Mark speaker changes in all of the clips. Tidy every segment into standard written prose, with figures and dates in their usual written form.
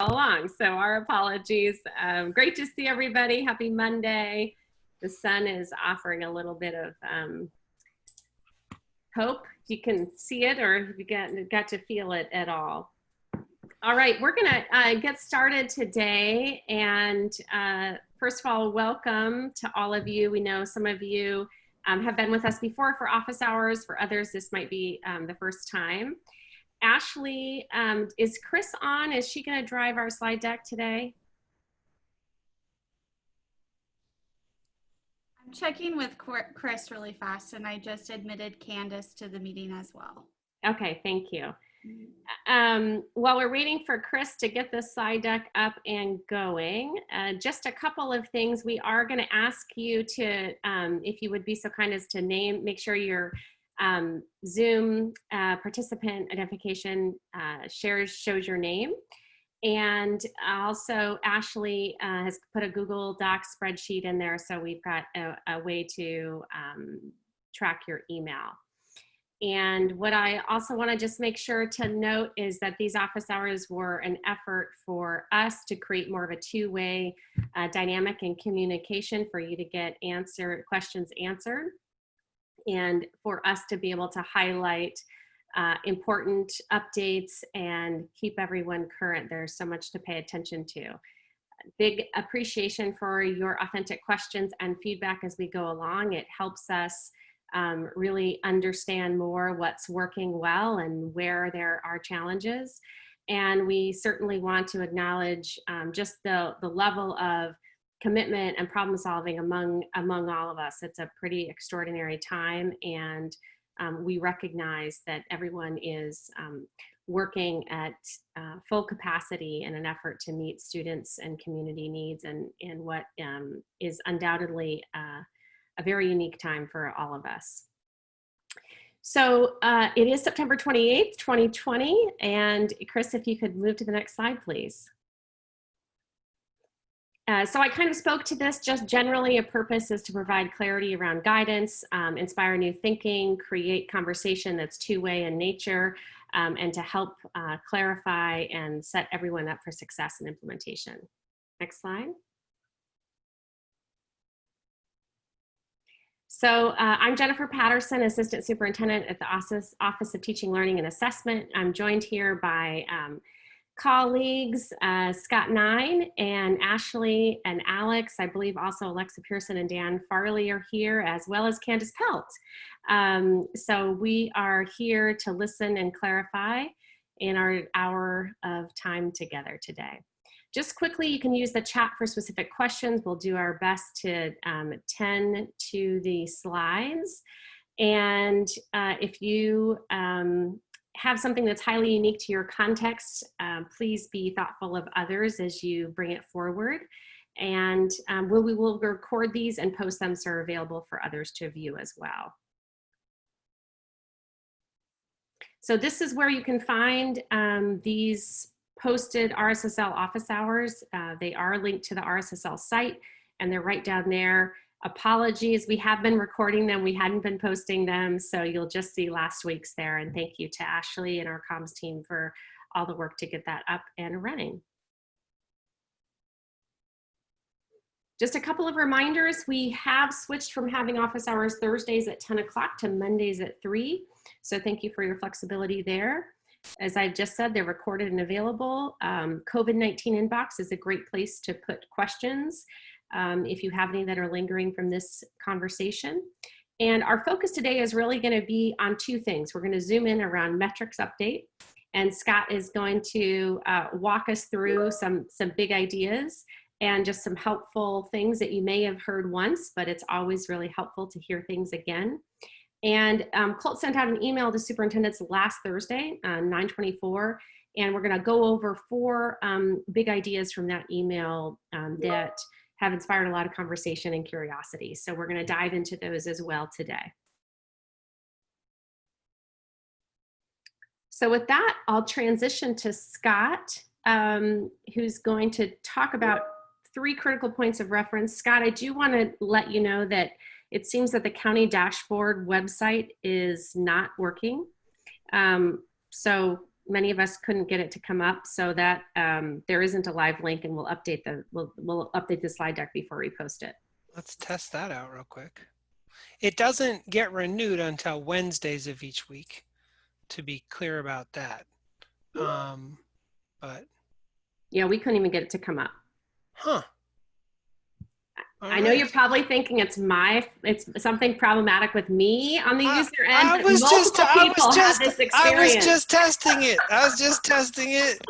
Speaker 1: along. So our apologies. Great to see everybody. Happy Monday. The sun is offering a little bit of hope. If you can see it or if you got to feel it at all. All right, we're gonna get started today. And first of all, welcome to all of you. We know some of you have been with us before for office hours. For others, this might be the first time. Ashley, is Chris on? Is she going to drive our slide deck today?
Speaker 2: I'm checking with Chris really fast, and I just admitted Candace to the meeting as well.
Speaker 1: Okay, thank you. While we're waiting for Chris to get the slide deck up and going, just a couple of things. We are going to ask you to, if you would be so kind as to make sure your Zoom participant identification shows your name. And also Ashley has put a Google Docs spreadsheet in there, so we've got a way to track your email. And what I also want to just make sure to note is that these office hours were an effort for us to create more of a two-way dynamic and communication for you to get questions answered, and for us to be able to highlight important updates and keep everyone current. There's so much to pay attention to. Big appreciation for your authentic questions and feedback as we go along. It helps us really understand more what's working well and where there are challenges. And we certainly want to acknowledge just the level of commitment and problem solving among all of us. It's a pretty extraordinary time, and we recognize that everyone is working at full capacity in an effort to meet students and community needs and what is undoubtedly a very unique time for all of us. So it is September 28th, 2020, and Chris, if you could move to the next slide, please. So I kind of spoke to this. Just generally, a purpose is to provide clarity around guidance, inspire new thinking, create conversation that's two-way in nature, and to help clarify and set everyone up for success and implementation. Next slide. So I'm Jennifer Patterson, Assistant Superintendent at the Office of Teaching, Learning, and Assessment. I'm joined here by colleagues, Scott Nine and Ashley and Alex. I believe also Alexa Pearson and Dan Farley are here, as well as Candace Pelt. So we are here to listen and clarify in our hour of time together today. Just quickly, you can use the chat for specific questions. We'll do our best to tend to the slides. And if you have something that's highly unique to your context, please be thoughtful of others as you bring it forward. And we will record these and post them so they're available for others to view as well. So this is where you can find these posted RSSL office hours. They are linked to the RSSL site, and they're right down there. Apologies, we have been recording them. We hadn't been posting them, so you'll just see last week's there. And thank you to Ashley and our comms team for all the work to get that up and running. Just a couple of reminders. We have switched from having office hours Thursdays at 10 o'clock to Mondays at 3. So thank you for your flexibility there. As I've just said, they're recorded and available. COVID-19 inbox is a great place to put questions if you have any that are lingering from this conversation. And our focus today is really going to be on two things. We're going to zoom in around metrics update, and Scott is going to walk us through some big ideas and just some helpful things that you may have heard once, but it's always really helpful to hear things again. And Colt sent out an email to superintendents last Thursday, 9/24, and we're going to go over 4 big ideas from that email that have inspired a lot of conversation and curiosity. So we're going to dive into those as well today. So with that, I'll transition to Scott, who's going to talk about 3 critical points of reference. Scott, I do want to let you know that it seems that the county dashboard website is not working. So many of us couldn't get it to come up, so that there isn't a live link, and we'll update the slide deck before we post it.
Speaker 3: Let's test that out real quick. It doesn't get renewed until Wednesdays of each week, to be clear about that. But
Speaker 1: yeah, we couldn't even get it to come up.
Speaker 3: Huh.
Speaker 1: I know you're probably thinking it's something problematic with me on the user end.
Speaker 3: I was just testing it.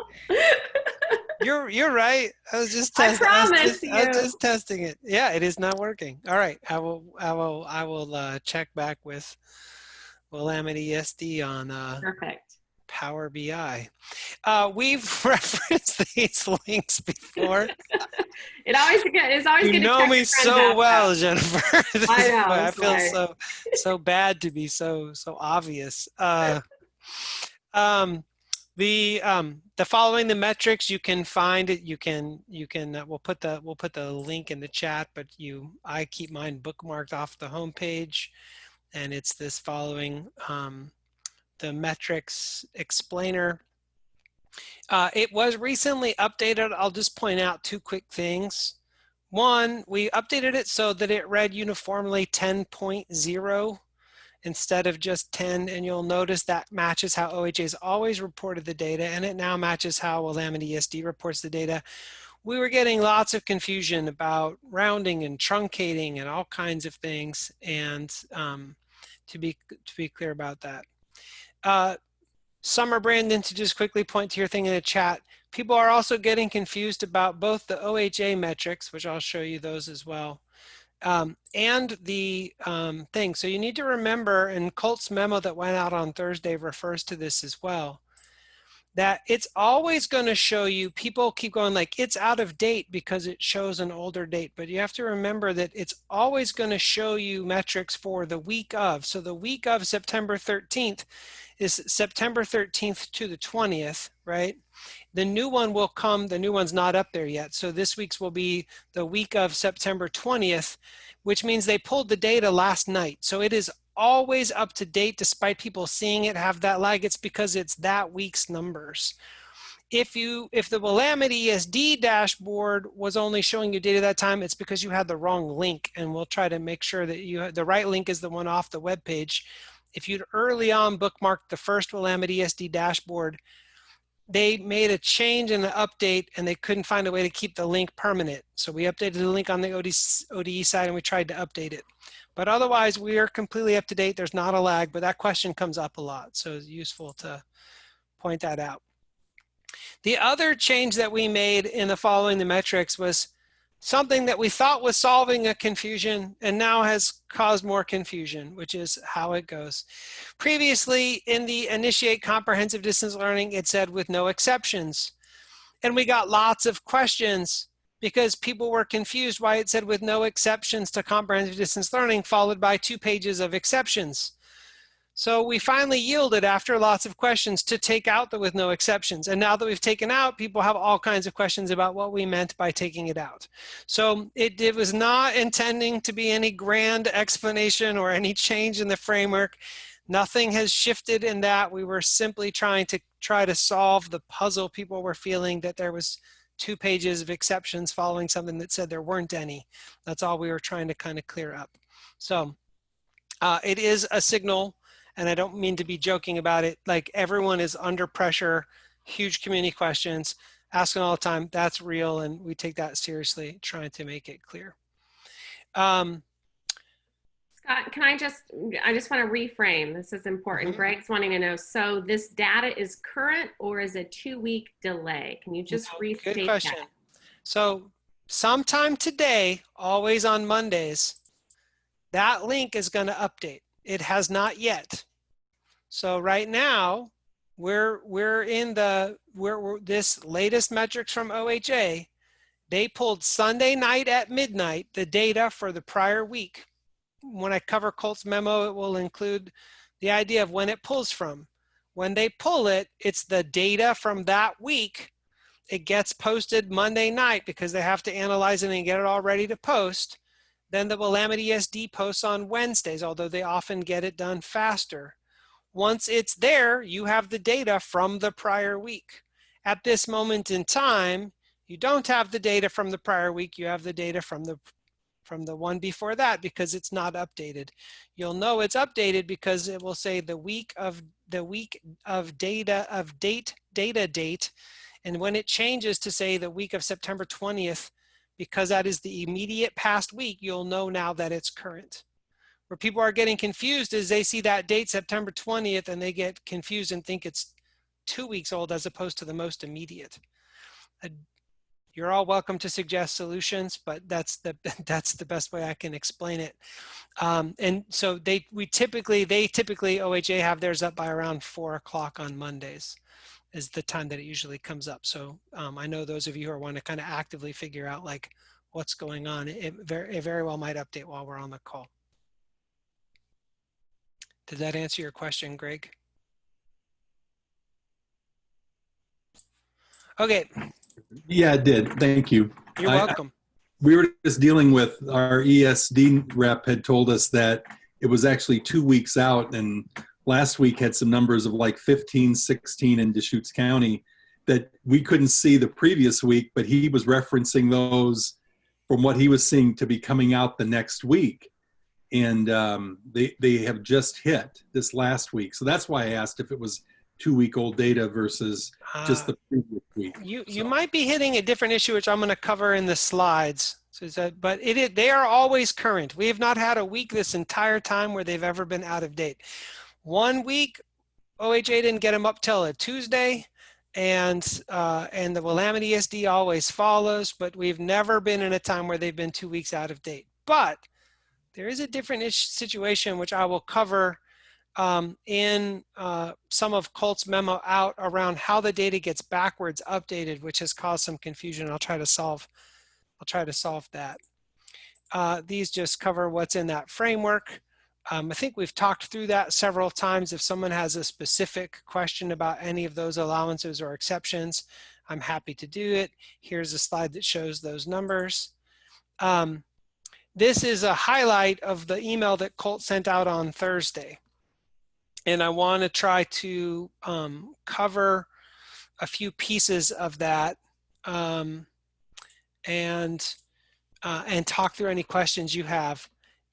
Speaker 3: You're right. I was just testing.
Speaker 1: I promise you.
Speaker 3: I was just testing it. Yeah, it is not working. All right. I will check back with Willamette ESD on
Speaker 1: perfect.
Speaker 3: Power BI. We've referenced these links before.
Speaker 1: It's always
Speaker 3: you
Speaker 1: good to
Speaker 3: know
Speaker 1: check
Speaker 3: me
Speaker 1: your friends
Speaker 3: so
Speaker 1: out,
Speaker 3: well,
Speaker 1: though.
Speaker 3: Jennifer.
Speaker 1: I know.
Speaker 3: I feel so bad to be so obvious. The following the metrics you can find it. You can we'll put the link in the chat, but I keep mine bookmarked off the homepage, and it's this following the metrics explainer. It was recently updated. I'll just point out two quick things. One, we updated it so that it read uniformly 10.0 instead of just 10, and you'll notice that matches how OHA's always reported the data, and it now matches how Willamette ESD reports the data. We were getting lots of confusion about rounding and truncating and all kinds of things, and to be clear about that. Summer Brandon, to just quickly point to your thing in the chat, people are also getting confused about both the OHA metrics, which I'll show you those as well, and the thing. So you need to remember, and Colt's memo that went out on Thursday refers to this as well, that it's always going to show you, people keep going like, it's out of date because it shows an older date, but you have to remember that it's always going to show you metrics for the week of. So the week of September 13th is September 13th to the 20th, right? The new one will come, the new one's not up there yet. So this week's will be the week of September 20th, which means they pulled the data last night. So it is always up to date despite people seeing it have that lag. It's because it's that week's numbers. If the Willamette ESD dashboard was only showing you data at that time, it's because you had the wrong link, and we'll try to make sure that the right link is the one off the web page. If you'd early on bookmarked the first Willamette ESD dashboard, they made a change in the update and they couldn't find a way to keep the link permanent. So we updated the link on the ODE side and we tried to update it. But otherwise, we are completely up to date. There's not a lag, but that question comes up a lot. So it's useful to point that out. The other change that we made in the following the metrics was something that we thought was solving a confusion and now has caused more confusion, which is how it goes. Previously, in the initiate comprehensive distance learning, it said with no exceptions. And we got lots of questions because people were confused why it said with no exceptions to comprehensive distance learning, followed by 2 pages of exceptions. So we finally yielded after lots of questions to take out the with no exceptions. And now that we've taken out, people have all kinds of questions about what we meant by taking it out. So it was not intending to be any grand explanation or any change in the framework. Nothing has shifted in that. We were simply trying to solve the puzzle people were feeling that there was 2 pages of exceptions following something that said there weren't any. That's all we were trying to kind of clear up. So it is a signal. And I don't mean to be joking about it, like everyone is under pressure, huge community questions, asking all the time, that's real, and we take that seriously, trying to make it clear.
Speaker 1: Scott, can I just want to reframe, this is important. Greg's wanting to know, so this data is current or is a 2-week delay? Can you just restate
Speaker 3: Good question.
Speaker 1: that?
Speaker 3: So sometime today, always on Mondays, that link is going to update. It has not yet. So right now, we're in this latest metrics from OHA. They pulled Sunday night at midnight the data for the prior week. When I cover Colt's memo, it will include the idea of when it pulls from. When they pull it, it's the data from that week. It gets posted Monday night because they have to analyze it and get it all ready to post. Then the Willamette ESD posts on Wednesdays, although they often get it done faster. Once it's there, you have the data from the prior week. At this moment in time, you don't have the data from the prior week. You have the data from the one before that because it's not updated. You'll know it's updated because it will say the week of date, and when it changes to say the week of September 20th, because that is the immediate past week, you'll know now that it's current. Where people are getting confused is they see that date, September 20th, and they get confused and think it's 2 weeks old as opposed to the most immediate. You're all welcome to suggest solutions, but that's the best way I can explain it. And so they typically OHA have theirs up by around 4 o'clock on Mondays is the time that it usually comes up. So I know those of you who want to kind of actively figure out like what's going on, it very well might update while we're on the call. Did that answer your question, Greg? Okay.
Speaker 4: Yeah, it did. Thank you.
Speaker 3: You're welcome.
Speaker 4: We were just dealing with our ESD rep had told us that it was actually 2 weeks out, and last week had some numbers of like 15, 16 in Deschutes County that we couldn't see the previous week, but he was referencing those from what he was seeing to be coming out the next week. And they have just hit this last week. So that's why I asked if it was 2-week-old data versus just the previous week.
Speaker 3: You might be hitting a different issue, which I'm going to cover in the slides. So but they are always current. We have not had a week this entire time where they've ever been out of date. 1 week, OHA didn't get them up till a Tuesday, and the Willamette ESD always follows, but we've never been in a time where they've been 2 weeks out of date. But there is a different situation, which I will cover in some of Colt's memo out around how the data gets backwards updated, which has caused some confusion. I'll try to solve that. These just cover what's in that framework. I think we've talked through that several times. If someone has a specific question about any of those allowances or exceptions, I'm happy to do it. Here's a slide that shows those numbers. This is a highlight of the email that Colt sent out on Thursday. And I want to try to cover a few pieces of that and talk through any questions you have.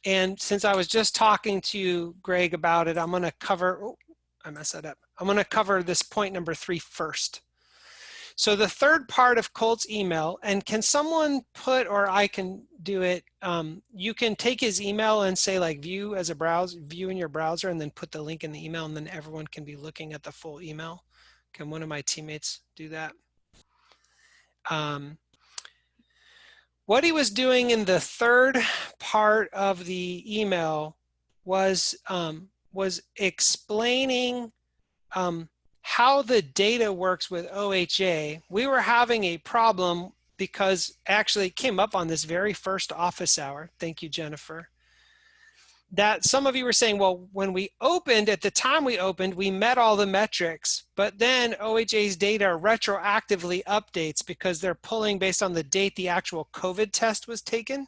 Speaker 3: And since I was just talking to Greg about it, I'm going to cover, oh, I messed that up. I'm going to cover this point number 3 first. So the third part of Colt's email, and can someone put, or I can do it, you can take his email and say like view in your browser and then put the link in the email, and then everyone can be looking at the full email. Can one of my teammates do that? What he was doing in the third part of the email was explaining how the data works with OHA. We were having a problem because actually it came up on this very first office hour. Thank you, Jennifer. That some of you were saying, well, when we opened, at the time we opened, we met all the metrics, but then OHA's data retroactively updates because they're pulling based on the date the actual COVID test was taken.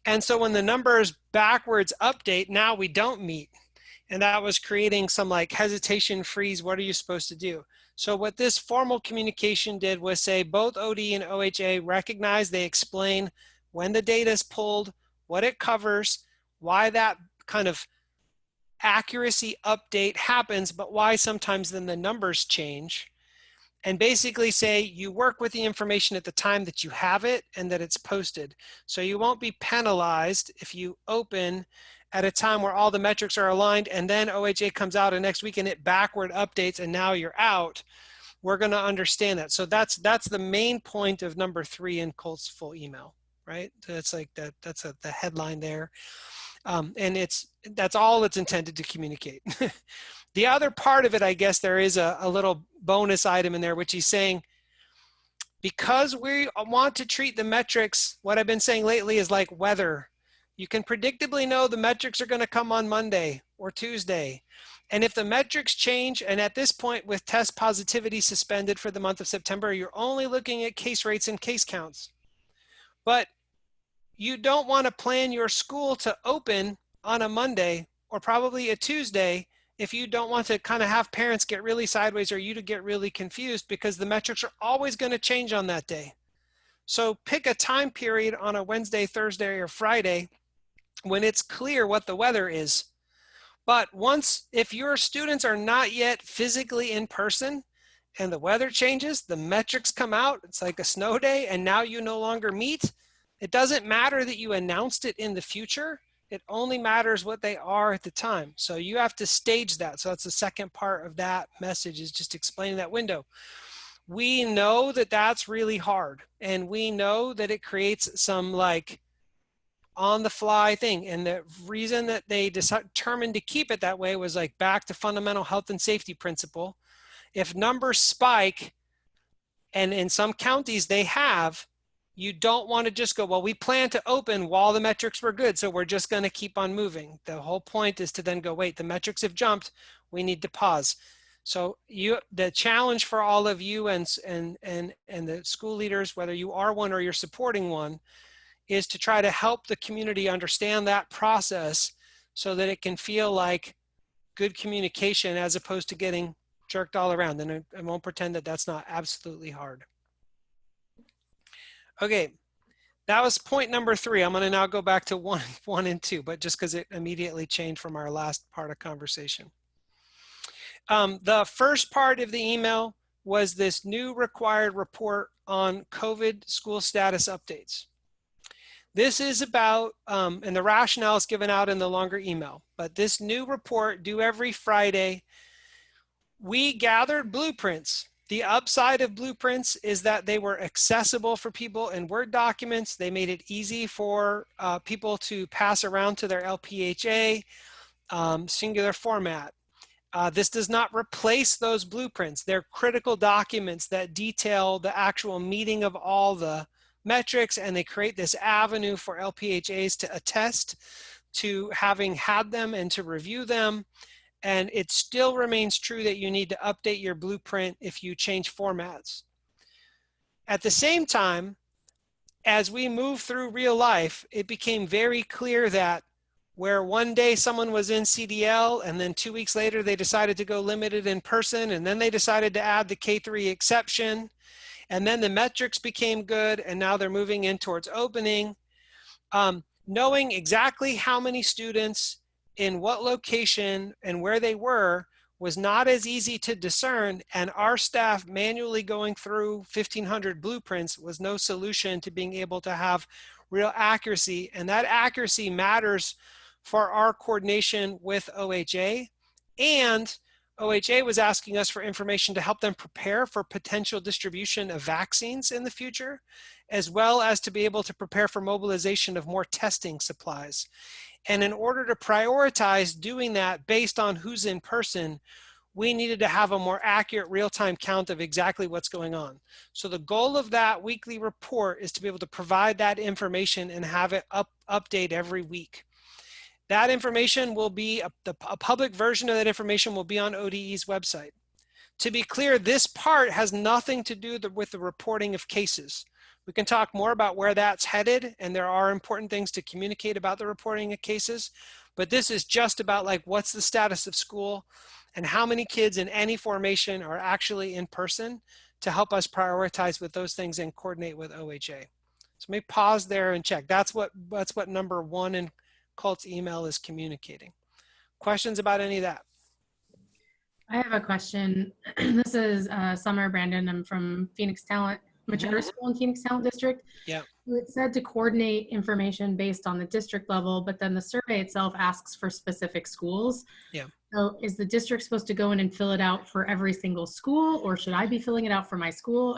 Speaker 3: And so when the numbers backwards update, now we don't meet. And that was creating some like hesitation, freeze, what are you supposed to do? So what this formal communication did was say both OD and OHA recognize, they explain when the data is pulled, what it covers, why that kind of accuracy update happens, but why sometimes then the numbers change. And basically say you work with the information at the time that you have it and that it's posted. So you won't be penalized if you open at a time where all the metrics are aligned and then OHA comes out and next week and it backward updates and now you're out. We're going to understand that. So that's the main point of number 3 in Colt's full email, right? So it's like that. That's the headline there. And that's all it's intended to communicate. The other part of it, I guess there is a little bonus item in there, which he's saying, because we want to treat the metrics, what I've been saying lately is like weather. You can predictably know the metrics are going to come on Monday or Tuesday. And if the metrics change, and at this point with test positivity suspended for the month of September, you're only looking at case rates and case counts. But you don't want to plan your school to open on a Monday or probably a Tuesday if you don't want to kind of have parents get really sideways or you to get really confused, because the metrics are always going to change on that day. So pick a time period on a Wednesday, Thursday, or Friday when it's clear what the weather is. But if your students are not yet physically in person and the weather changes, the metrics come out, it's like a snow day, and now you no longer meet, it doesn't matter that you announced it in the future. It only matters what they are at the time. So you have to stage that. So that's the second part of that message, is just explaining that window. We know that that's really hard, and we know that it creates some like on the fly thing. And the reason that they determined to keep it that way was like back to fundamental health and safety principle. If numbers spike, and in some counties they have, you don't want to just go, well, we plan to open while the metrics were good, so we're just going to keep on moving. The whole point is to then go, wait, the metrics have jumped, we need to pause. So the challenge for all of you and the school leaders, whether you are one or you're supporting one, is to try to help the community understand that process so that it can feel like good communication as opposed to getting jerked all around. And I won't pretend that that's not absolutely hard. Okay, that was point number 3. I'm going to now go back to 1 and 2, but just because it immediately changed from our last part of conversation. The first part of the email was this new required report on COVID school status updates. This is about, and the rationale is given out in the longer email, but this new report due every Friday, we gathered blueprints. The upside of blueprints is that they were accessible for people in Word documents. They made it easy for people to pass around to their LPHA singular format. This does not replace those blueprints. They're critical documents that detail the actual meeting of all the metrics, and they create this avenue for LPHAs to attest to having had them and to review them. And it still remains true that you need to update your blueprint if you change formats. At the same time, as we move through real life, it became very clear that where one day someone was in CDL and then 2 weeks later they decided to go limited in person, and then they decided to add the K3 exception, and then the metrics became good, and now they're moving in towards opening. Knowing exactly how many students in what location and where they were was not as easy to discern, and our staff manually going through 1,500 blueprints was no solution to being able to have real accuracy. And that accuracy matters for our coordination with OHA, and OHA was asking us for information to help them prepare for potential distribution of vaccines in the future, as well as to be able to prepare for mobilization of more testing supplies. And in order to prioritize doing that based on who's in person, we needed to have a more accurate real-time count of exactly what's going on. So the goal of that weekly report is to be able to provide that information and have it update every week. That information will be, a public version of that information will be on ODE's website. To be clear, this part has nothing to do with the reporting of cases. We can talk more about where that's headed, and there are important things to communicate about the reporting of cases, but this is just about like what's the status of school and how many kids in any formation are actually in person to help us prioritize with those things and coordinate with OHA. So let me pause there and check. That's what number 1 in Colt's email is communicating. Questions about any of that?
Speaker 5: I have a question. This is Summer Brandon. I'm from Phoenix Talent, Charter School in Phoenix Talent District.
Speaker 3: Yeah.
Speaker 5: It said to coordinate information based on the district level, but then the survey itself asks for specific schools.
Speaker 3: Yeah.
Speaker 5: So is the district supposed to go in and fill it out for every single school, or should I be filling it out for my school?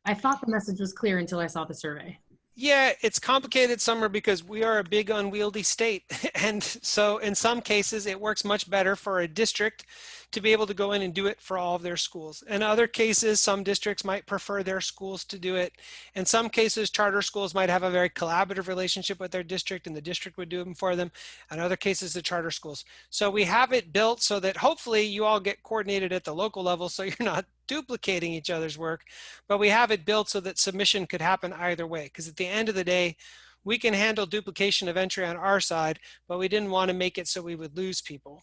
Speaker 5: I thought the message was clear until I saw the survey.
Speaker 3: Yeah, it's complicated, Summer, because we are a big unwieldy state. And so in some cases, it works much better for a district to be able to go in and do it for all of their schools. In other cases, some districts might prefer their schools to do it. In some cases, charter schools might have a very collaborative relationship with their district and the district would do them for them. In other cases, the charter schools. So we have it built so that hopefully you all get coordinated at the local level so you're not duplicating each other's work, but we have it built so that submission could happen either way. Because at the end of the day, we can handle duplication of entry on our side, but we didn't want to make it so we would lose people.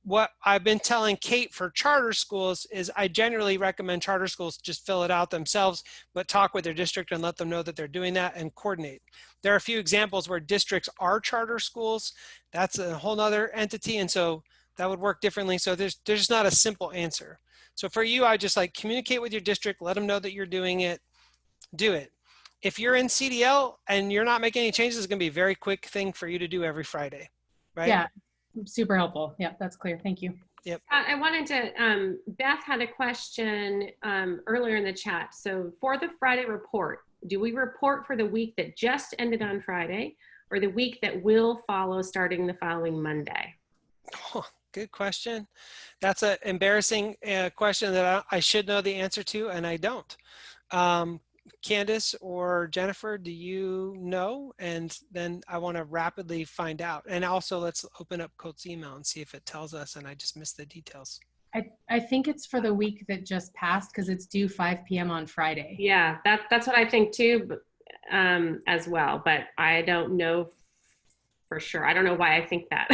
Speaker 3: what I've been telling Kate for charter schools is I generally recommend charter schools just fill it out themselves, but talk with their district and let them know that they're doing that and coordinate. There are a few examples where districts are charter schools. That's a whole nother entity. And so that would work differently. So there's not a simple answer. So for you, I just like communicate with your district, let them know that you're doing it, do it. If you're in CDL and you're not making any changes, it's going to be a very quick thing for you to do every Friday, right?
Speaker 5: Yeah, super helpful. Yeah, that's clear. Thank you.
Speaker 3: Yep.
Speaker 1: I wanted to, Beth had a question earlier in the chat. So for the Friday report, do we report for the week that just ended on Friday or the week that will follow starting the following Monday?
Speaker 3: Oh, good question. That's an embarrassing question that I should know the answer to, and I don't. Candace or Jennifer, do you know? And then I want to rapidly find out. And also let's open up Coat's email and see if it tells us, and I just missed the details.
Speaker 5: I think it's for the week that just passed because it's due 5 p.m. on Friday.
Speaker 1: Yeah, that's what I think too, but, as well, but I don't know for sure. I don't know why I think that.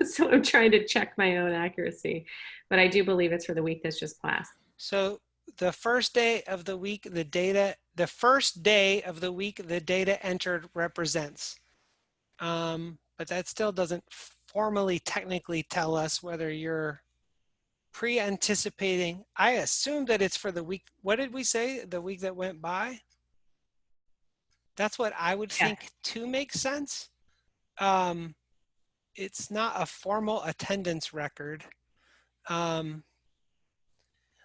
Speaker 1: So I'm trying to check my own accuracy, but I do believe it's for the week that's just passed.
Speaker 3: So the first day of the week, the first day of the week the data entered represents. But that still doesn't formally technically tell us whether you're pre-anticipating. I assume that it's for the week. What did we say? The week that went by? That's what I would think to make sense. It's not a formal attendance record.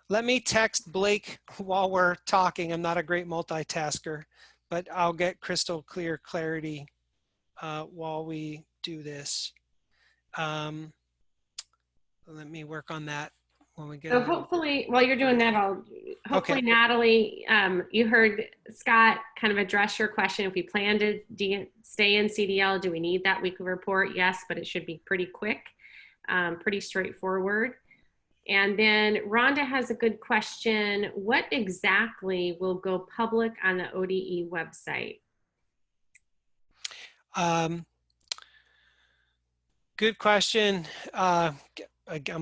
Speaker 3: Let me text Blake while we're talking. I'm not a great multitasker, but I'll get crystal clear clarity while we do this. Let me work on that when we get.
Speaker 1: So hopefully, while you're doing that, hopefully,
Speaker 3: Okay.
Speaker 1: Natalie, you heard Scott kind of address your question. If we plan to stay in CDL, do we need that weekly report? Yes, but it should be pretty quick, pretty straightforward. And then Rhonda has a good question. What exactly will go public on the ODE website?
Speaker 3: Good question. I'm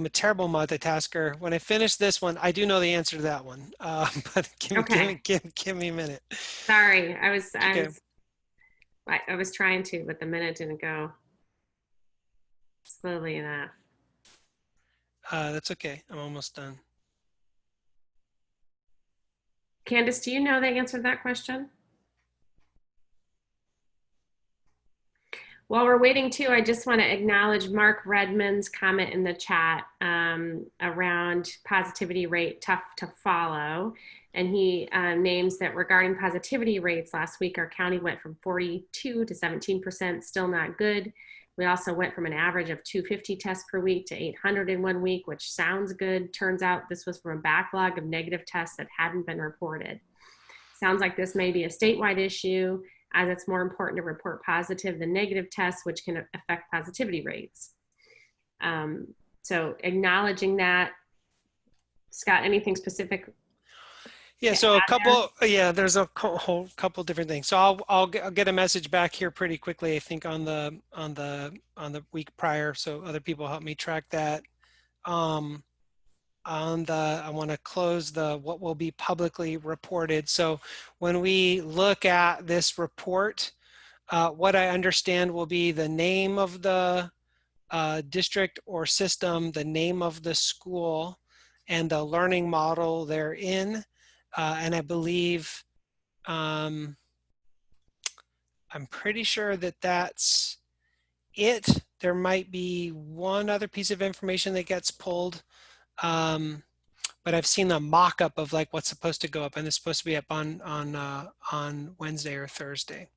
Speaker 3: a terrible multitasker. When I finish this one, I do know the answer to that one. But give me a minute.
Speaker 1: Sorry, I was trying to, but the minute didn't go slowly enough.
Speaker 3: That's okay. I'm almost done.
Speaker 1: Candace, do you know the answer to that question? While we're waiting too, I just want to acknowledge Mark Redmond's comment in the chat around positivity rate tough to follow. And he names that regarding positivity rates last week, our county went from 42 to 17%, still not good. We also went from an average of 250 tests per week to 800 in 1 week, which sounds good. Turns out this was from a backlog of negative tests that hadn't been reported. Sounds like this may be a statewide issue, as it's more important to report positive than negative tests, which can affect positivity rates. So acknowledging that. Scott, anything specific?
Speaker 3: Yeah, so a couple, there's a whole couple different things. So I'll get a message back here pretty quickly, I think on the week prior, so other people help me track that. I want to close what will be publicly reported. So when we look at this report, what I understand will be the name of the district or system, the name of the school, and the learning model they're in. And I believe, I'm pretty sure that that's it. There might be one other piece of information that gets pulled, but I've seen a mock-up of like what's supposed to go up, and it's supposed to be up on Wednesday or Thursday.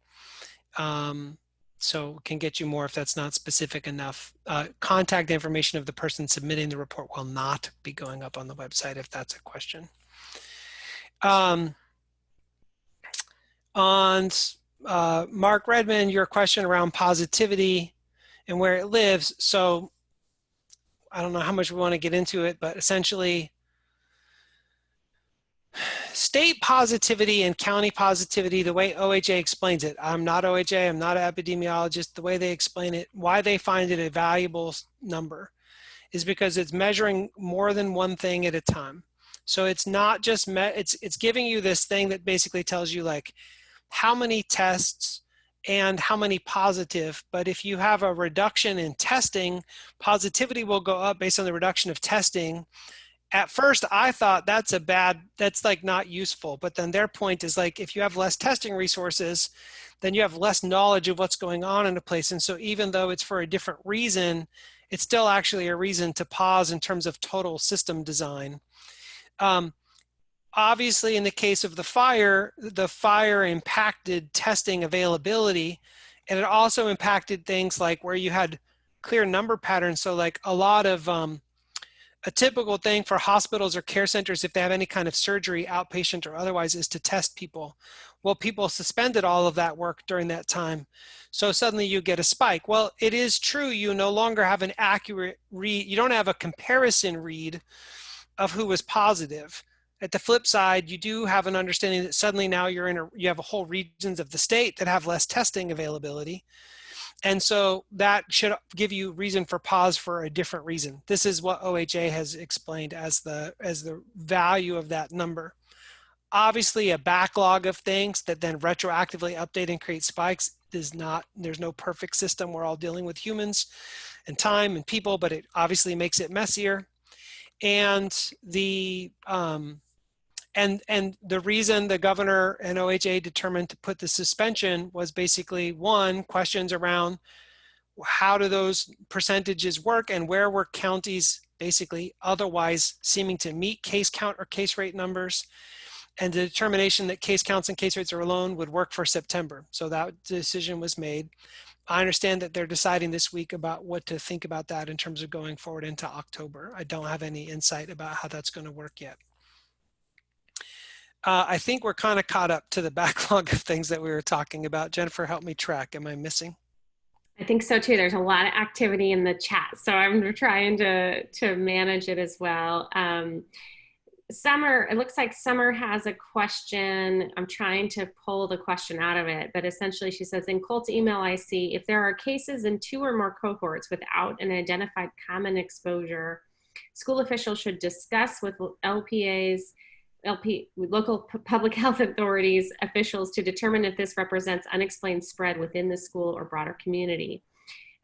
Speaker 3: So can get you more if that's not specific enough. Contact information of the person submitting the report will not be going up on the website if that's a question. On Mark Redmond, your question around positivity and where it lives. So I don't know how much we want to get into it, but essentially state positivity and county positivity, the way OHA explains it. I'm not OHA, I'm not an epidemiologist. The way they explain it, why they find it a valuable number is because it's measuring more than one thing at a time. So it's not just, it's giving you this thing that basically tells you like how many tests and how many positive. But if you have a reduction in testing, positivity will go up based on the reduction of testing. At first, I thought that's like not useful. But then their point is like, if you have less testing resources, then you have less knowledge of what's going on in a place. And so even though it's for a different reason, it's still actually a reason to pause in terms of total system design. Obviously, in the case of the fire impacted testing availability, and it also impacted things like where you had clear number patterns. So like a lot of, a typical thing for hospitals or care centers, if they have any kind of surgery, outpatient or otherwise, is to test people. Well, people suspended all of that work during that time. So suddenly you get a spike. Well, it is true, you no longer have an accurate read. You don't have a comparison read of who was positive. At the flip side, you do have an understanding that suddenly now you have a whole regions of the state that have less testing availability. And so that should give you reason for pause for a different reason. This is what OHA has explained as the value of that number. Obviously, a backlog of things that then retroactively update and create spikes there's no perfect system. We're all dealing with humans and time and people, but it obviously makes it messier. And the the reason the governor and OHA determined to put the suspension was basically, one, questions around how do those percentages work and where were counties basically otherwise seeming to meet case count or case rate numbers, and the determination that case counts and case rates alone would work for September. So that decision was made. I understand that they're deciding this week about what to think about that in terms of going forward into October. I don't have any insight about how that's going to work yet. I think we're kind of caught up to the backlog of things that we were talking about. Jennifer, help me track. Am I missing?
Speaker 1: I think so too. There's a lot of activity in the chat, so I'm trying to manage it as well. Summer, it looks like Summer has a question. I'm trying to pull the question out of it, but essentially she says, in Colt's email I see, if there are cases in 2 or more cohorts without an identified common exposure, school officials should discuss with local public health authorities officials to determine if this represents unexplained spread within the school or broader community.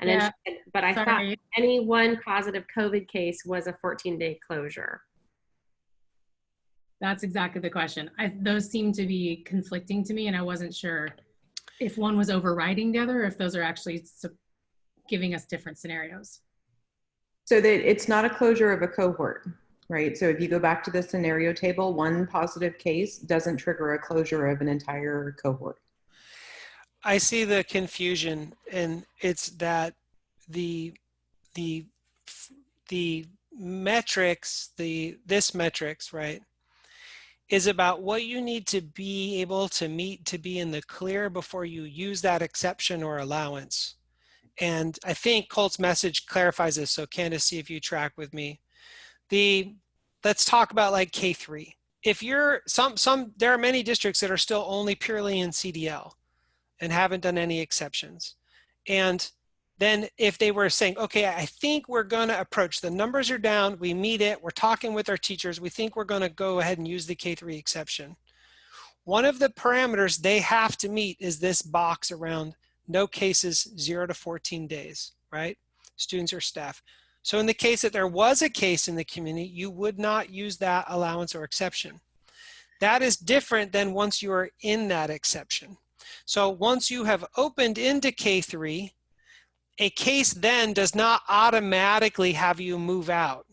Speaker 1: And then, but I thought any one positive COVID case was a 14-day closure.
Speaker 5: That's exactly the question. Those seem to be conflicting to me, and I wasn't sure if one was overriding the other, or if those are actually giving us different scenarios.
Speaker 6: So that it's not a closure of a cohort, right? So if you go back to the scenario table, one positive case doesn't trigger a closure of an entire cohort.
Speaker 3: I see the confusion, and it's that the metrics, this metrics, right, is about what you need to be able to meet to be in the clear before you use that exception or allowance. And I think Colt's message clarifies this. So Candace, see if you track with me. Let's talk about like K3. If you're there are many districts that are still only purely in CDL and haven't done any exceptions. And then if they were saying, okay, I think we're going to approach, the numbers are down, we meet it, we're talking with our teachers, we think we're going to go ahead and use the K3 exception. One of the parameters they have to meet is this box around no cases 0 to 14 days, right? Students or staff. So in the case that there was a case in the community, you would not use that allowance or exception. That is different than once you are in that exception. So once you have opened into K3, a case then does not automatically have you move out.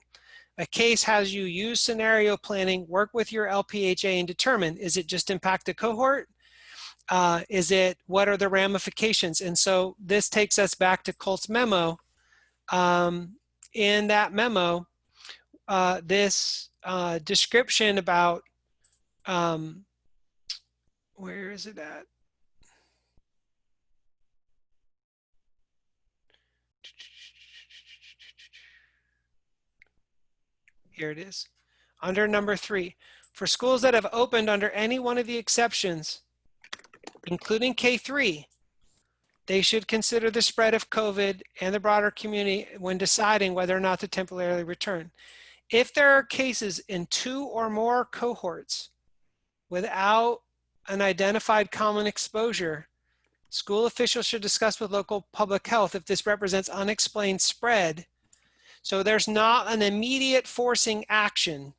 Speaker 3: A case has you use scenario planning, work with your LPHA and determine, is it just impact a cohort? What are the ramifications? And so this takes us back to Colt's memo. In that memo, this description about, where is it at? Here it is. Under number 3, for schools that have opened under any one of the exceptions, including K3, they should consider the spread of COVID and the broader community when deciding whether or not to temporarily return. If there are cases in 2 or more cohorts without an identified common exposure, school officials should discuss with local public health if this represents unexplained spread. So there's not an immediate forcing action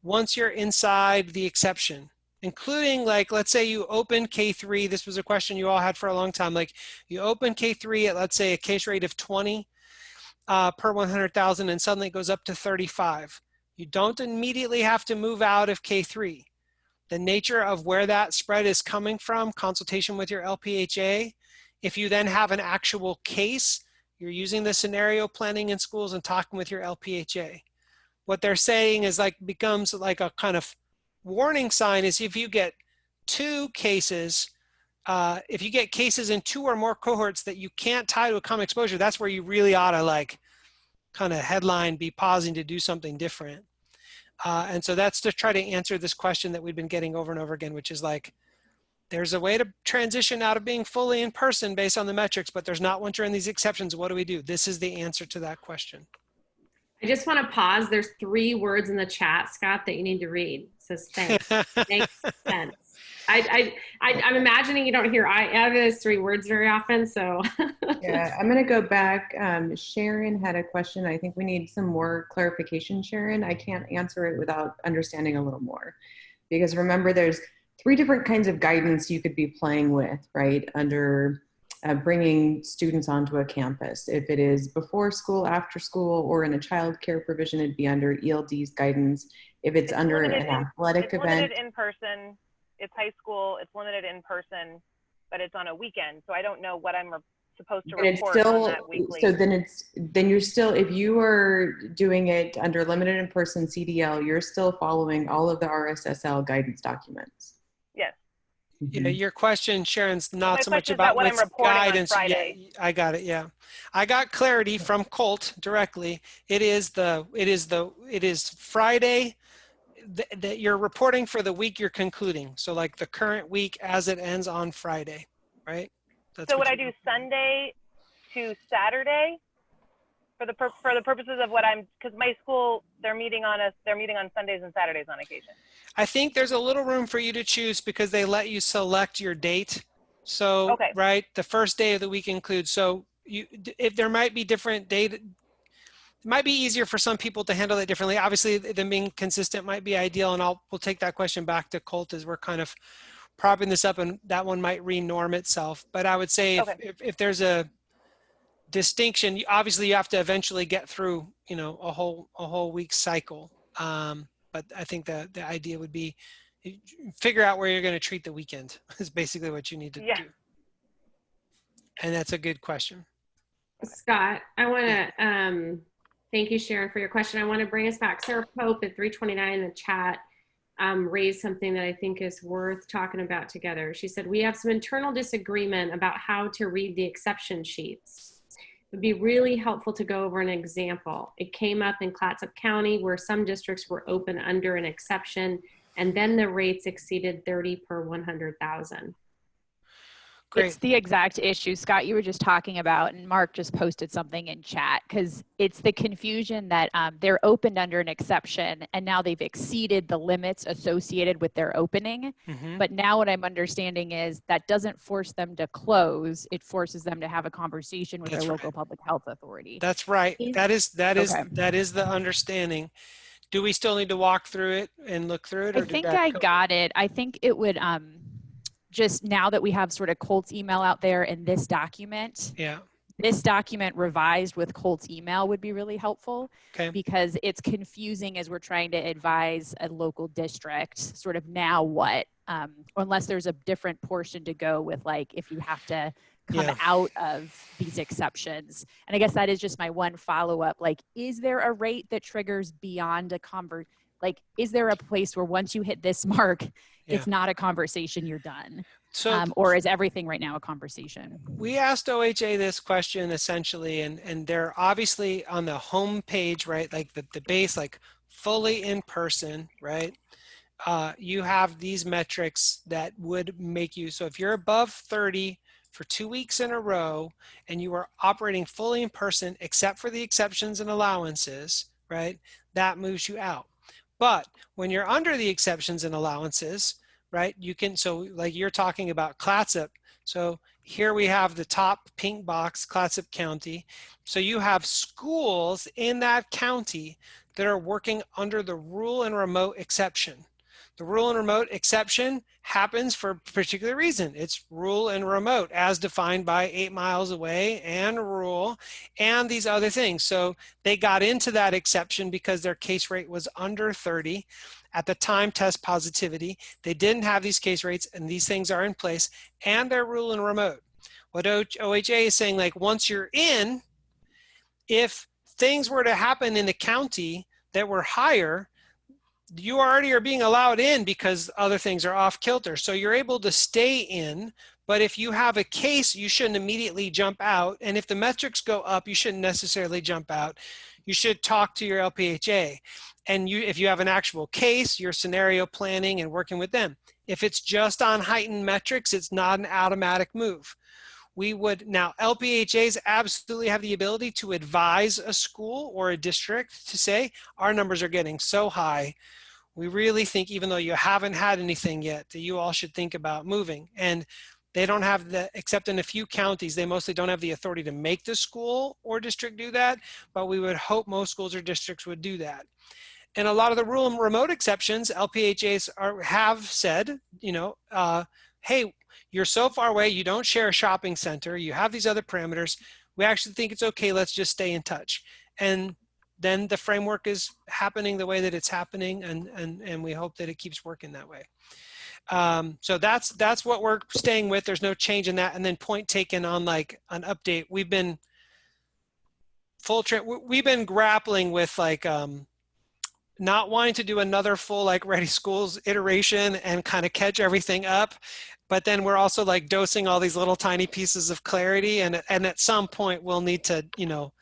Speaker 3: once you're inside the exception, including, like, let's say you open K3. This was a question you all had for a long time. Like, you open K3 at, let's say, a case rate of 20 per 100,000, and suddenly it goes up to 35. You don't immediately have to move out of K3. The nature of where that spread is coming from, consultation with your LPHA. If you then have an actual case, you're using the scenario planning in schools and talking with your LPHA. What they're saying is, like, becomes like a kind of warning sign is if you get 2 cases, if you get cases in 2 or more cohorts that you can't tie to a common exposure, that's where you really ought to, like, kind of headline, be pausing to do something different. And so that's to try to answer this question that we've been getting over and over again, which is like, there's a way to transition out of being fully in person based on the metrics, but there's not once you're in these exceptions. What do we do? This is the answer to that question.
Speaker 1: I just want to pause. There's 3 words in the chat, Scott, that you need to read. It says thanks. Makes sense. I'm imagining you don't hear either of those 3 words very often, so.
Speaker 6: Yeah, I'm going to go back. Sharon had a question. I think we need some more clarification, Sharon. I can't answer it without understanding a little more. Because remember, there's 3 different kinds of guidance you could be playing with, right, under bringing students onto a campus. If it is before school, after school, or in a child care provision, it'd be under ELD's guidance. If it's under an athletic event.
Speaker 7: It's limited in person. It's high school. It's limited in person, but it's on a weekend. So I don't know what I'm supposed to report on that weekly.
Speaker 6: So then you're still, if you are doing it under limited in person CDL, you're still following all of the RSSL guidance documents.
Speaker 7: Yes.
Speaker 3: Yeah, your question, Sharon's not so much
Speaker 7: about
Speaker 3: about
Speaker 7: what I'm
Speaker 3: what's
Speaker 7: reporting on
Speaker 3: guidance.
Speaker 7: Friday.
Speaker 3: Yeah, I got it. Yeah, I got clarity from Colt directly. It is Friday that you're reporting for the week you're concluding. So like the current week as it ends on Friday, right? That's
Speaker 7: so would I do Sunday to Saturday for the purposes of what because my school, they're meeting on Sundays and Saturdays on occasion.
Speaker 3: I think there's a little room for you to choose because they let you select your date. So,
Speaker 7: okay.
Speaker 3: Right, the first day of the week includes, so if there might be different date, it might be easier for some people to handle it differently. Obviously, them being consistent might be ideal, and we'll take that question back to Colt as we're kind of propping this up, and that one might re-norm itself. But I would say if there's a distinction, obviously you have to eventually get through, a whole week cycle. But I think the idea would be figure out where you're going to treat the weekend is basically what you need to do. And that's a good question.
Speaker 1: Scott, I want to thank you, Sharon, for your question. I want to bring us back. Sarah Pope at 329 in the chat raised something that I think is worth talking about together. She said, we have some internal disagreement about how to read the exception sheets. It would be really helpful to go over an example. It came up in Clatsop County where some districts were open under an exception and then the rates exceeded 30 per 100,000.
Speaker 3: Great.
Speaker 8: It's the exact issue, Scott, you were just talking about, and Mark just posted something in chat, because it's the confusion that they're opened under an exception and now they've exceeded the limits associated with their opening.
Speaker 3: Mm-hmm.
Speaker 8: But now what I'm understanding is that doesn't force them to close. It forces them to have a conversation with their local public health authority.
Speaker 3: That's right. That is the understanding. Do we still need to walk through it and look through it?
Speaker 8: I think I got it. I think it would, just now that we have sort of Colt's email out there in this document, this document revised with Colt's email would be really helpful, because it's confusing as we're trying to advise a local district sort of now what, unless there's a different portion to go with, like if you have to come out of these exceptions. And I guess that is just my one follow-up, like, is there a rate that triggers beyond a like, is there a place where once you hit this mark, it's not a conversation, you're done? So, or is everything right now a conversation?
Speaker 3: We asked OHA this question essentially, and they're obviously on the home page, right? Like the base, like fully in person, right? You have these metrics that would make you, so if you're above 30 for 2 weeks in a row and you are operating fully in person except for the exceptions and allowances, right, that moves you out. But when you're under the exceptions and allowances, right, you can, so like you're talking about Clatsop, so here we have the top pink box, Clatsop County. So you have schools in that county that are working under the rural and remote exception. The rural and remote exception happens for a particular reason. It's rural and remote as defined by 8 miles away and rural and these other things. So they got into that exception because their case rate was under 30 at the time test positivity. They didn't have these case rates and these things are in place and they're rural and remote. What OHA is saying, like once you're in, if things were to happen in the county that were higher, you already are being allowed in because other things are off kilter. So you're able to stay in, but if you have a case, you shouldn't immediately jump out. And if the metrics go up, you shouldn't necessarily jump out. You should talk to your LPHA. And if you have an actual case, you're scenario planning and working with them. If it's just on heightened metrics, it's not an automatic move. We would, now LPHAs absolutely have the ability to advise a school or a district to say, our numbers are getting so high, we really think, even though you haven't had anything yet, that you all should think about moving. And they don't have the, except in a few counties, they mostly don't have the authority to make the school or district do that, but we would hope most schools or districts would do that. And a lot of the rural and remote exceptions, LPHAs have said, you know, hey, you're so far away, you don't share a shopping center, you have these other parameters, we actually think it's okay, let's just stay in touch. And then the framework is happening the way that it's happening, and we hope that it keeps working that way. So that's what we're staying with. There's no change in that. And then point taken on like an update. We've been we've been grappling with like not wanting to do another full like Ready Schools iteration and kind of catch everything up. But then we're also like dosing all these little tiny pieces of clarity. And at some point we'll need to, you know,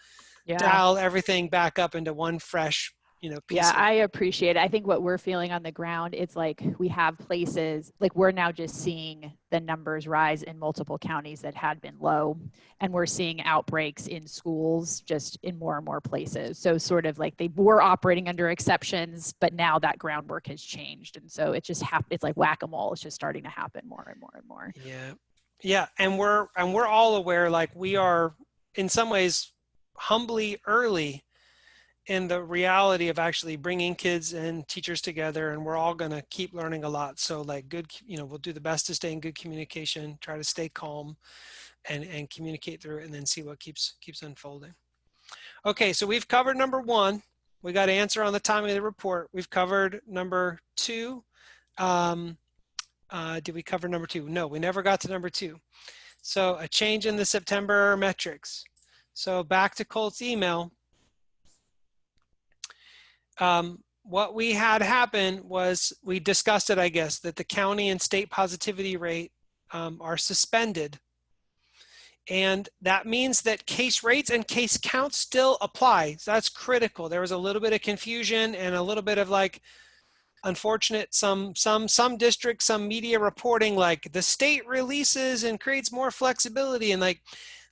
Speaker 3: dial everything back up into one fresh, you know, piece.
Speaker 8: Yeah, I appreciate it. I think what we're feeling on the ground, it's like we have places, like we're now just seeing the numbers rise in multiple counties that had been low. And we're seeing outbreaks in schools just in more and more places. So sort of like they were operating under exceptions, but now that groundwork has changed. And so it just it's like whack-a-mole. It's just starting to happen more and more and more.
Speaker 3: Yeah. Yeah. And we're all aware, like we are in some ways humbly early in the reality of actually bringing kids and teachers together, and we're all going to keep learning a lot. So like good, you know, we'll do the best to stay in good communication, try to stay calm and communicate through it, and then see what keeps unfolding. Okay, so we've covered number 1. We got to answer on the timing of the report. We've covered number 2. Did we cover number 2? No, we never got to number 2. So a change in the September metrics. So back to Colt's email. What we had happen was, we discussed it, I guess, that the county and state positivity rate are suspended. And that means that case rates and case counts still apply. So that's critical. There was a little bit of confusion and a little bit of like, unfortunate, some districts, some media reporting like the state releases and creates more flexibility, and like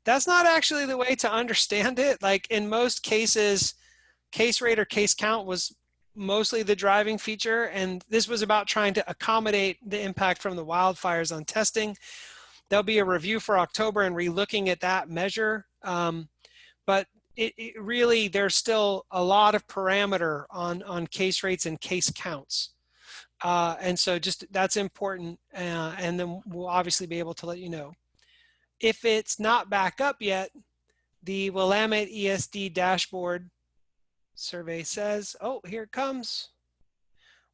Speaker 3: that's not actually the way to understand it. Like in most cases, case rate or case count was mostly the driving feature, and this was about trying to accommodate the impact from the wildfires on testing. There'll be a review for October and re-looking at that measure, but it really, there's still a lot of parameter on case rates and case counts. And so just that's important. And then we'll obviously be able to let you know. If it's not back up yet, the Willamette ESD dashboard survey says, oh, here it comes.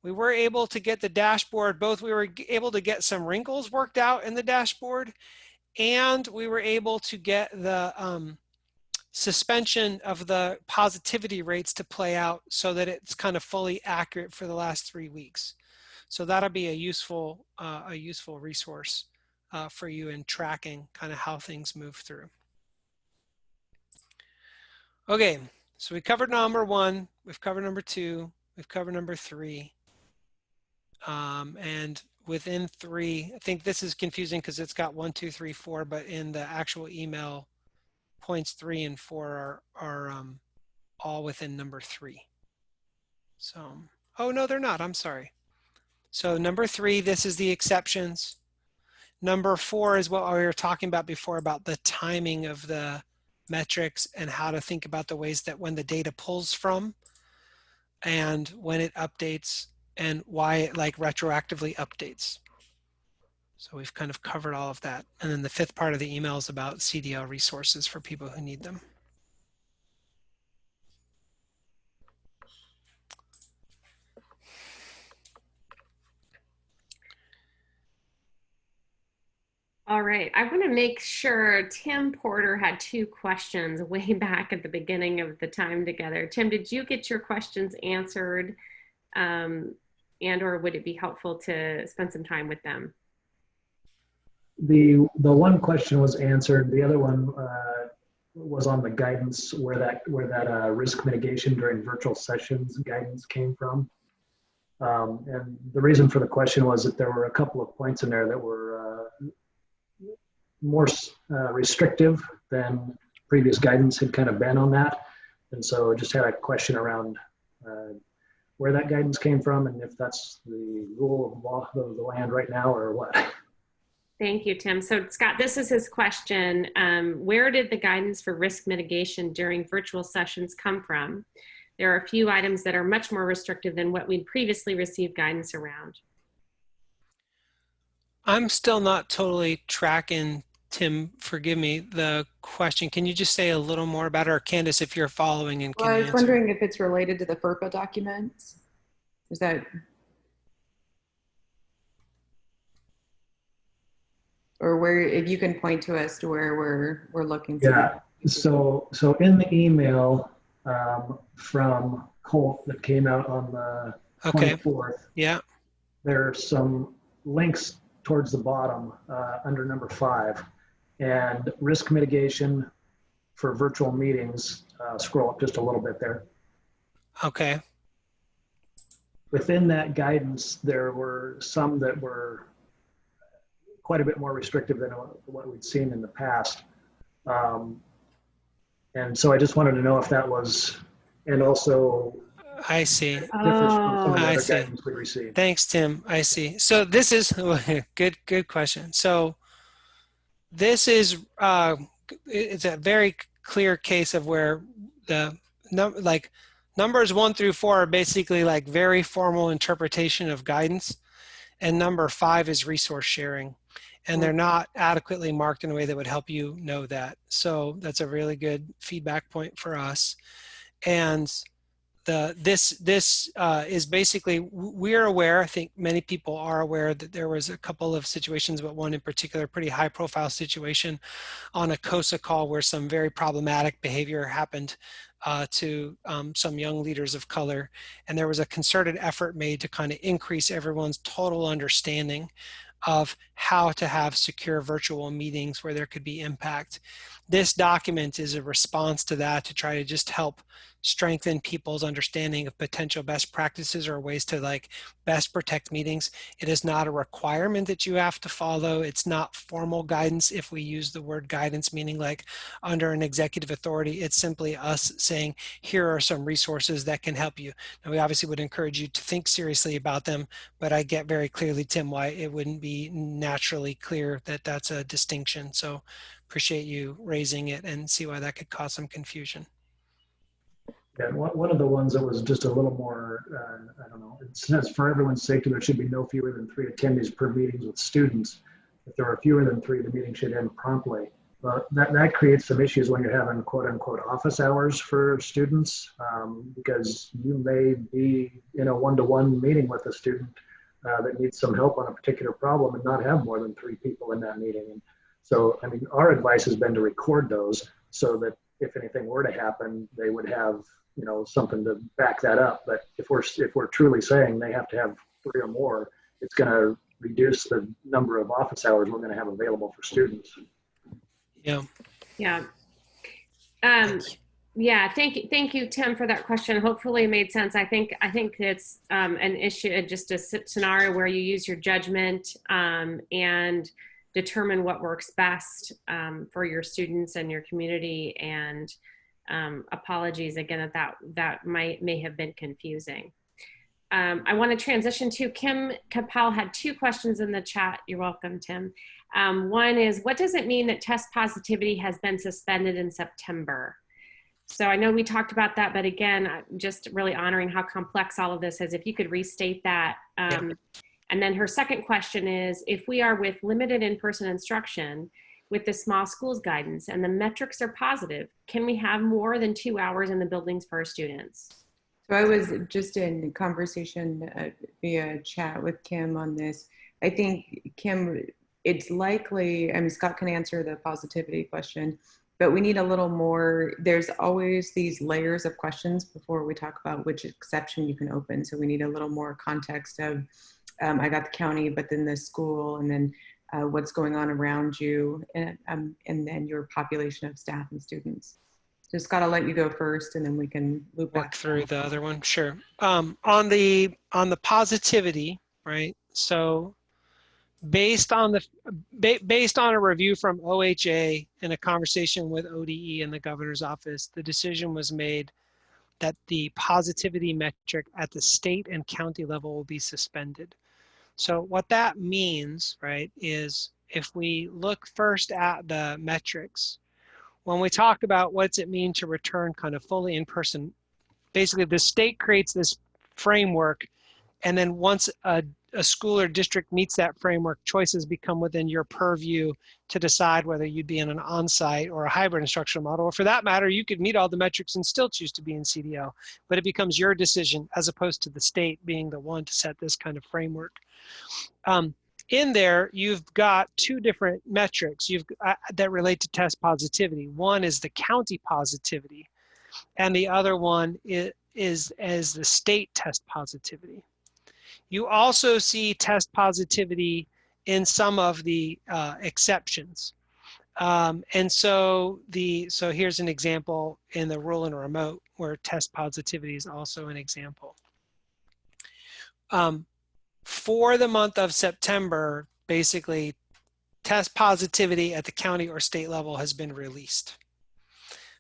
Speaker 3: We were able to get the dashboard, we were able to get some wrinkles worked out in the dashboard, and we were able to get the suspension of the positivity rates to play out so that it's kind of fully accurate for the last 3 weeks. So that'll be a useful resource for you in tracking kind of how things move through. Okay, so we covered number 1, we've covered number 2, we've covered number 3, and within 3. I think this is confusing because it's got 1, 2, 3, 4, but in the actual email, points 3 and 4 are all within number 3. So, oh no, they're not. I'm sorry. So number 3, this is the exceptions. Number 4 is what we were talking about before about the timing of the metrics and how to think about the ways that when the data pulls from and when it updates and why it like retroactively updates. So we've kind of covered all of that. And then the 5th part of the email is about CDL resources for people who need them.
Speaker 1: All right, I want to make sure Tim Porter had 2 questions way back at the beginning of the time together. Tim, did you get your questions answered? And or would it be helpful to spend some time with them?
Speaker 9: The one question was answered. The other one was on the guidance where that risk mitigation during virtual sessions guidance came from. And the reason for the question was that there were a couple of points in there that were more restrictive than previous guidance had kind of been on that. And so I just had a question around where that guidance came from and if that's the rule of law of the land right now or what.
Speaker 1: Thank you, Tim. So Scott, this is his question. Where did the guidance for risk mitigation during virtual sessions come from? There are a few items that are much more restrictive than what we'd previously received guidance around.
Speaker 3: I'm still not totally tracking, Tim, forgive me, the question. Can you just say a little more about it? Or Candace, if you're following and can
Speaker 6: Well, I
Speaker 3: you
Speaker 6: was
Speaker 3: answer?
Speaker 6: wondering if it's related to the FERPA documents. Is that, or where, if you can point to us to where we're looking to.
Speaker 9: Yeah, so in the email from Colt that came out on the 24th,
Speaker 3: yeah,
Speaker 9: there are some links towards the bottom under number 5 and risk mitigation for virtual meetings. Scroll up just a little bit there.
Speaker 3: okay.
Speaker 9: Within that guidance, there were some that were quite a bit more restrictive than what we'd seen in the past. And so I just wanted to know if that was, and also
Speaker 3: I see.
Speaker 9: differs from some of the
Speaker 3: I
Speaker 9: other
Speaker 3: see.
Speaker 9: guidance we received.
Speaker 3: Thanks, Tim. I see. So this is good question. So this is it's a very clear case of where the numbers 1 through 4 are basically like very formal interpretation of guidance, and number 5 is resource sharing, and they're not adequately marked in a way that would help you know that. So that's a really good feedback point for us. And this is basically, we're aware, I think many people are aware that there was a couple of situations, but one in particular, pretty high profile situation on a COSA call where some very problematic behavior happened to some young leaders of color. And there was a concerted effort made to kind of increase everyone's total understanding of how to have secure virtual meetings where there could be impact. This document is a response to that to try to just help strengthen people's understanding of potential best practices or ways to like best protect meetings. It is not a requirement that you have to follow. It's not formal guidance. If we use the word guidance, meaning like under an executive authority, it's simply us saying, here are some resources that can help you. Now, we obviously would encourage you to think seriously about them, but I get very clearly, Tim, why it wouldn't be naturally clear that that's a distinction. So appreciate you raising it and see why that could cause some confusion.
Speaker 9: Yeah, one of the ones that was just a little more, I don't know, it says for everyone's safety, there should be no fewer than 3 attendees per meetings with students. If there are fewer than 3, the meeting should end promptly. But that creates some issues when you're having quote unquote office hours for students, because you may be in a one-to-one meeting with a student that needs some help on a particular problem and not have more than 3 people in that meeting. And so, I mean, our advice has been to record those so that if anything were to happen, they would have, you know, something to back that up. But if we're truly saying they have to have 3 or more, it's going to reduce the number of office hours we're going to have available for students.
Speaker 3: Yeah.
Speaker 1: Yeah. Yeah, thank you, Tim, for that question. Hopefully, it made sense. I think it's an issue, just a scenario where you use your judgment and determine what works best for your students and your community. And apologies again that may have been confusing. I want to transition to Kim Capel had 2 questions in the chat. You're welcome, Tim. One is, what does it mean that test positivity has been suspended in September? So I know we talked about that, but again, just really honoring how complex all of this is. If you could restate that. And then her second question is, if we are with limited in-person instruction with the small schools guidance and the metrics are positive, can we have more than 2 hours in the buildings for our students?
Speaker 6: So I was just in conversation via chat with Kim on this. I think, Kim, it's likely, I mean, Scott can answer the positivity question, but we need a little more. There's always these layers of questions before we talk about which exception you can open. So we need a little more context of, I got the county, but then the school, and then what's going on around you, and then your population of staff and students. So Scott, I'll let you go first, and then we can loop
Speaker 3: work
Speaker 6: back
Speaker 3: through the other one. Sure. On the positivity, right? So based on a review from OHA and a conversation with ODE in the governor's office, the decision was made that the positivity metric at the state and county level will be suspended. So what that means, right, is if we look first at the metrics, when we talk about what's it mean to return kind of fully in person, basically the state creates this framework, and then once a school or district meets that framework, choices become within your purview to decide whether you'd be in an on-site or a hybrid instructional model. Or for that matter, you could meet all the metrics and still choose to be in CDL, but it becomes your decision as opposed to the state being the one to set this kind of framework. In there, you've got 2 different metrics that relate to test positivity. One is the county positivity, and the other one is as the state test positivity. You also see test positivity in some of the exceptions. And so here's an example in the rural and remote where test positivity is also an example. For the month of September, basically test positivity at the county or state level has been released.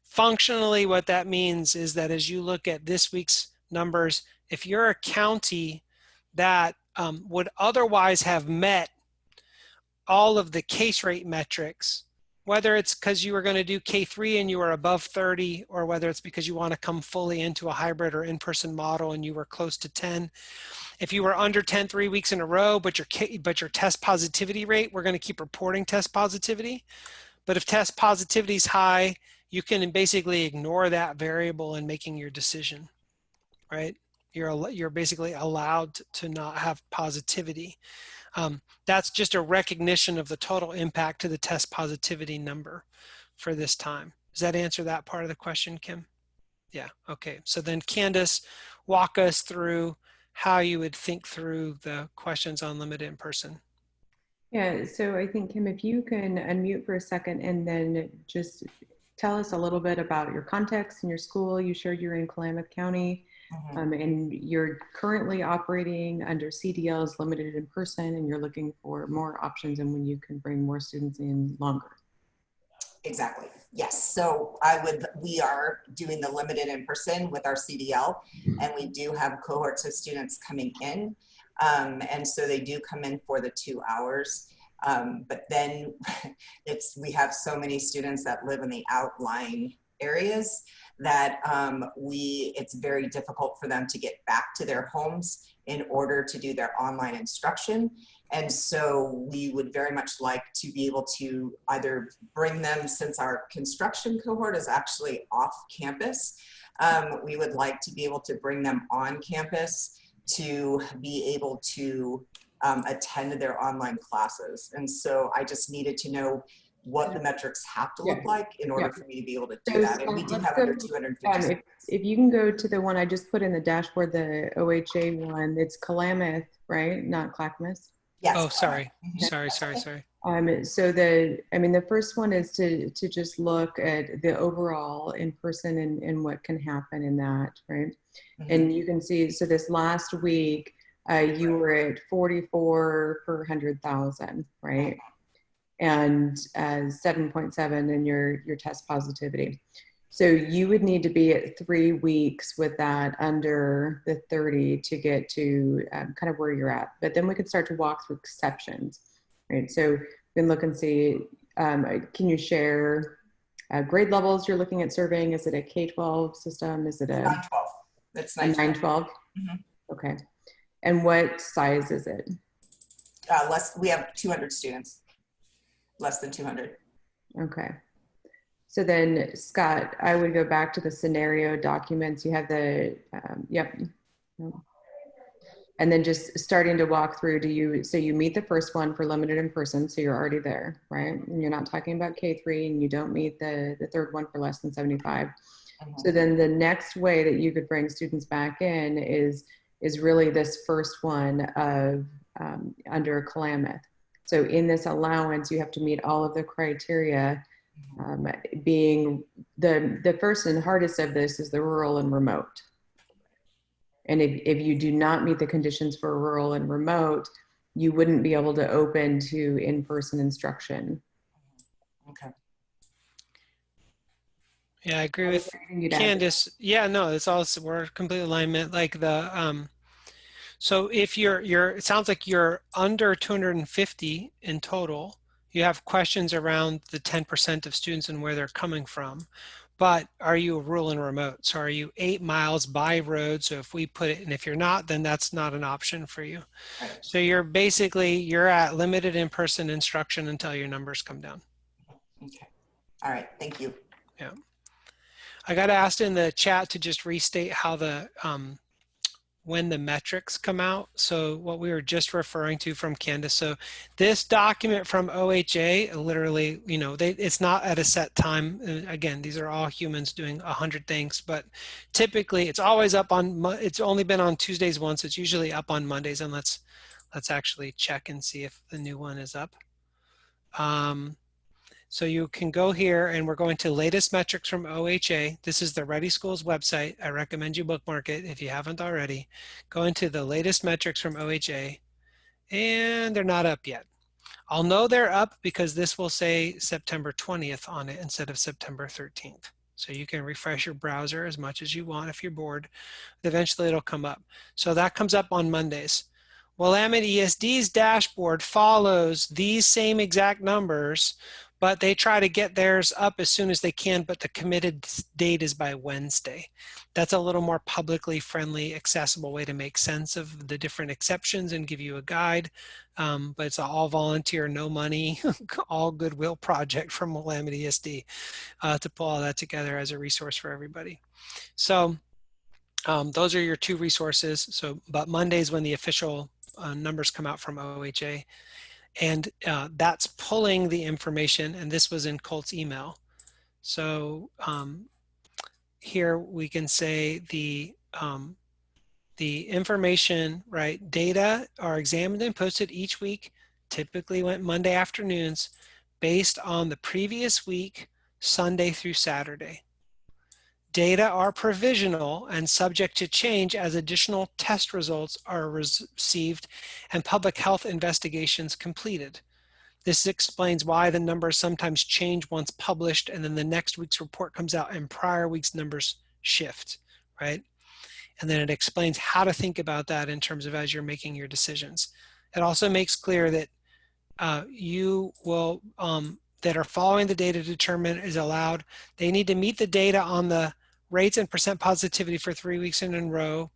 Speaker 3: Functionally, what that means is that as you look at this week's numbers, if you're a county that would otherwise have met all of the case rate metrics, whether it's because you were going to do K3 and you were above 30, or whether it's because you want to come fully into a hybrid or in-person model and you were close to 10. If you were under 10 3 weeks in a row, but your test positivity rate, we're going to keep reporting test positivity. But if test positivity is high, you can basically ignore that variable in making your decision, right? You're basically allowed to not have positivity. That's just a recognition of the total impact to the test positivity number for this time. Does that answer that part of the question, Kim? Yeah, okay. So then Candace, walk us through how you would think through the questions on limited in person.
Speaker 6: Yeah, so I think, Kim, if you can unmute for a second and then just tell us a little bit about your context in your school. You shared you're in Klamath County, and you're currently operating under CDLs limited in person, and you're looking for more options and when you can bring more students in longer.
Speaker 10: Exactly. Yes. So we are doing the limited in person with our CDL, and we do have cohorts of students coming in. And so they do come in for the 2 hours. But then we have so many students that live in the outlying areas that it's very difficult for them to get back to their homes in order to do their online instruction. And so we would very much like to be able to either bring them, since our construction cohort is actually off campus, we would like to be able to bring them on campus to be able to attend their online classes. And so I just needed to know what the metrics have to look like in order for me to be able to do that. And we do have under 250.
Speaker 6: If you can go to the one I just put in the dashboard, the OHA one, it's Klamath, right? Not Clackamas.
Speaker 10: Yes.
Speaker 3: Oh, sorry. Sorry.
Speaker 6: So the first one is to just look at the overall in person and what can happen in that, right? And you can see, so this last week, you were at 44 per 100,000, right? And 7.7 in your test positivity. So you would need to be at 3 weeks with that under the 30 to get to kind of where you're at. But then we could start to walk through exceptions, right? So we can look and see, can you share grade levels you're looking at surveying? Is it a K-12 system? Is it a
Speaker 10: 9-12? It's
Speaker 6: 9-12? Okay. And what size is it?
Speaker 10: We have 200 students, less than 200.
Speaker 6: Okay. So then, Scott, I would go back to the scenario documents. You have the, yep. And then just starting to walk through, so you meet the first one for limited in person, so you're already there, right? And you're not talking about K3, and you don't meet the third one for less than 75. So then the next way that you could bring students back in is really this first one of under Klamath. So in this allowance, you have to meet all of the criteria, being the first and hardest of this is the rural and remote. And if you do not meet the conditions for rural and remote, you wouldn't be able to open to in-person instruction.
Speaker 10: Okay.
Speaker 3: Yeah, I agree with Candace. Yeah, no, it's also, we're complete alignment. Like the, so if it sounds like you're under 250 in total, you have questions around the 10% of students and where they're coming from. But are you a rural and remote? So are you 8 miles by road? So if we put it, and if you're not, then that's not an option for you. So you're at limited in-person instruction until your numbers come down.
Speaker 10: Okay. All right. Thank you.
Speaker 3: Yeah. I got asked in the chat to just restate how the, when the metrics come out. So what we were just referring to from Candace. So this document from OHA, literally, it's not at a set time. Again, these are all humans doing 100 things, but typically it's always up on, it's only been on Tuesdays once. It's usually up on Mondays. And let's actually check and see if the new one is up. So you can go here and we're going to latest metrics from OHA. This is the Ready Schools website. I recommend you bookmark it if you haven't already. Go into the latest metrics from OHA and they're not up yet. I'll know they're up because this will say September 20th on it instead of September 13th. So you can refresh your browser as much as you want if you're bored. Eventually it'll come up. So that comes up on Mondays. Willamette ESD's dashboard follows these same exact numbers, but they try to get theirs up as soon as they can, but the committed date is by Wednesday. That's a little more publicly friendly, accessible way to make sense of the different exceptions and give you a guide. But it's all volunteer, no money, all goodwill project from Willamette ESD to pull all that together as a resource for everybody. So those are your two resources. So, but Monday's when the official numbers come out from OHA. And that's pulling the information, and this was in Colt's email. So here we can say the information, right? Data are examined and posted each week, typically went Monday afternoons, based on the previous week, Sunday through Saturday. Data are provisional and subject to change as additional test results are received and public health investigations completed. This explains why the numbers sometimes change once published and then the next week's report comes out and prior week's numbers shift, right? And then it explains how to think about that in terms of as you're making your decisions. It also makes clear that you will, that are following the data determinant is allowed. They need to meet the data on the rates and percent positivity for 3 weeks in a row,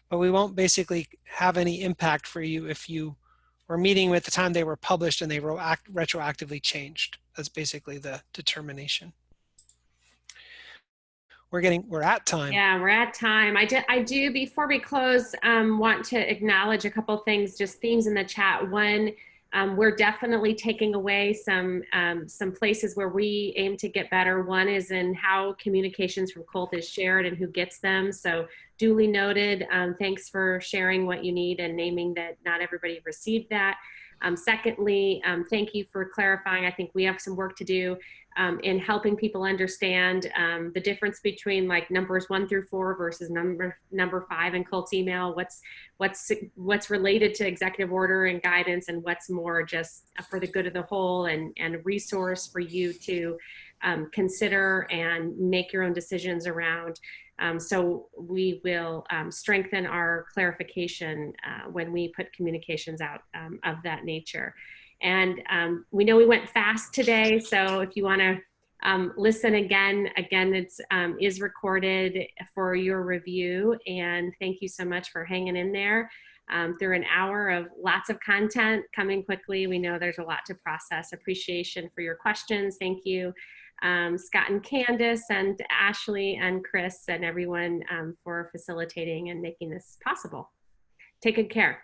Speaker 3: but we won't basically have any impact for you if you were meeting at the time they were published and they were retroactively changed. That's basically the determination. We're at time.
Speaker 1: Yeah, we're at time. I do before we close, want to acknowledge a couple things, just themes in the chat. One, we're definitely taking away some places where we aim to get better. One is in how communications from Colt is shared and who gets them. So duly noted. Thanks for sharing what you need and naming that not everybody received that. Secondly, thank you for clarifying. I think we have some work to do in helping people understand the difference between like numbers 1 through 4 versus number 5 in Colt's email. What's related to executive order and guidance, and what's more just for the good of the whole and a resource for you to consider and make your own decisions around. So we will strengthen our clarification when we put communications out of that nature. And we know we went fast today, so if you want to listen again, it's is recorded for your review. And thank you so much for hanging in there through an hour of lots of content coming quickly. We know there's a lot to process. Appreciation for your questions. Thank you. Scott and Candace and Ashley and Chris and everyone for facilitating and making this possible. Take good care.